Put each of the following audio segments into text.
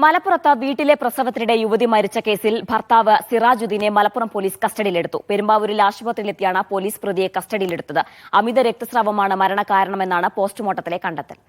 മലപ്പുറത്ത് വീട്ടിലെ പ്രസവത്തിനിടെ യുവതി മരിച്ച കേസിൽ ഭർത്താവ് സിറാജുദ്ദീനെ മലപ്പുറം പോലീസ് കസ്റ്റഡിയിലെടുത്തു. പെരുമ്പാവൂരിൽ ആശുപത്രിയിലെത്തിയാണ് പോലീസ് പ്രതിയെ കസ്റ്റഡിയിലെടുത്തത്. അമിത രക്തസ്രാവമാണ് മരണകാരണമെന്നാണ് പോസ്റ്റ്മോർട്ടത്തിലെ കണ്ടെത്തൽ.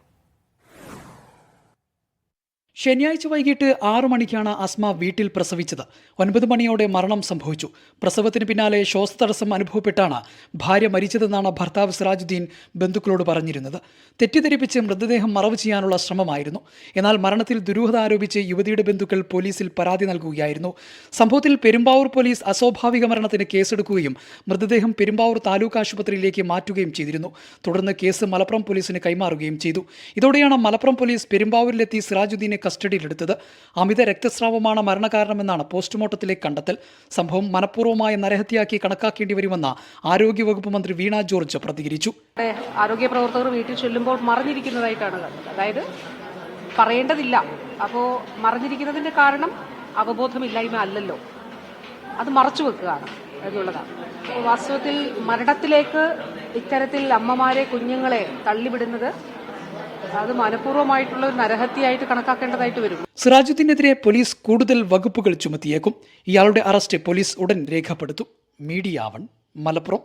ശനിയാഴ്ച വൈകിട്ട് 6 മണിക്കാണ് അസ്മ വീട്ടിൽ പ്രസവിച്ചത്. 9 മണിയോടെ മരണം സംഭവിച്ചു. പ്രസവത്തിന് പിന്നാലെ ശ്വാസതടസ്സം അനുഭവപ്പെട്ടാണ് ഭാര്യ മരിച്ചതെന്നാണ് ഭർത്താവ് സിറാജുദ്ദീൻ ബന്ധുക്കളോട് പറഞ്ഞിരുന്നത്. തെറ്റിദ്ധരിപ്പിച്ച് മൃതദേഹം മറവ് ചെയ്യാനുള്ള ശ്രമമായിരുന്നു. എന്നാൽ മരണത്തിൽ ദുരൂഹത ആരോപിച്ച് യുവതിയുടെ ബന്ധുക്കൾ പോലീസിൽ പരാതി നൽകുകയായിരുന്നു. സംഭവത്തിൽ പെരുമ്പാവൂർ പോലീസ് അസ്വാഭാവിക മരണത്തിന് കേസെടുക്കുകയും മൃതദേഹം പെരുമ്പാവൂർ താലൂക്ക് ആശുപത്രിയിലേക്ക് മാറ്റുകയും ചെയ്തിരുന്നു. തുടർന്ന് കേസ് മലപ്പുറം പോലീസിന് കൈമാറുകയും ചെയ്തു. ഇതോടെയാണ് മലപ്പുറം പോലീസ് പെരുമ്പാവൂരിലെത്തി സിറാജുദ്ദീനെ കസ്റ്റഡിയിലെടുത്തത്. അമിത രക്തസ്രാവമാണ് മരണകാരണമെന്നാണ് പോസ്റ്റ്മോർട്ടത്തിലെ കണ്ടെത്തൽ. സംഭവം മനഃപൂർവ്വമായ നരഹത്യയാക്കി കണക്കാക്കേണ്ടി വരുമെന്ന് ആരോഗ്യവകുപ്പ് മന്ത്രി വീണ ജോർജ് പ്രതികരിച്ചു. ആരോഗ്യ പ്രവർത്തകർ വീട്ടിൽ ചെല്ലുമ്പോൾ മറഞ്ഞിരിക്കുന്നതായിട്ടാണ് കണ്ടത്. അതായത് പറയേണ്ടതില്ല. അപ്പോൾ മറഞ്ഞിരിക്കുന്നതിന്റെ കാരണം അവബോധമില്ലായ്മ അല്ലല്ലോ, അത് മറച്ചു വെക്കുകയാണ് എന്നുള്ളതാണ്. വാസ്തവത്തിൽ മരണത്തിലേക്ക് ഇത്തരത്തിൽ അമ്മമാരെ, കുഞ്ഞുങ്ങളെ തള്ളിവിടുന്നത് അത് മനഃപൂർവ്വമായിട്ടുള്ള ഒരു നരഹത്യയായിട്ട് കണക്കാക്കേണ്ടതായിട്ട് വരും. സിറാജുദ്ദീനെതിരെ പോലീസ് കൂടുതൽ വകുപ്പുകൾ ചുമത്തിയേക്കും. ഇയാളുടെ അറസ്റ്റ് പോലീസ് ഉടൻ രേഖപ്പെടുത്തും. മീഡിയ 1 മലപ്പുറം.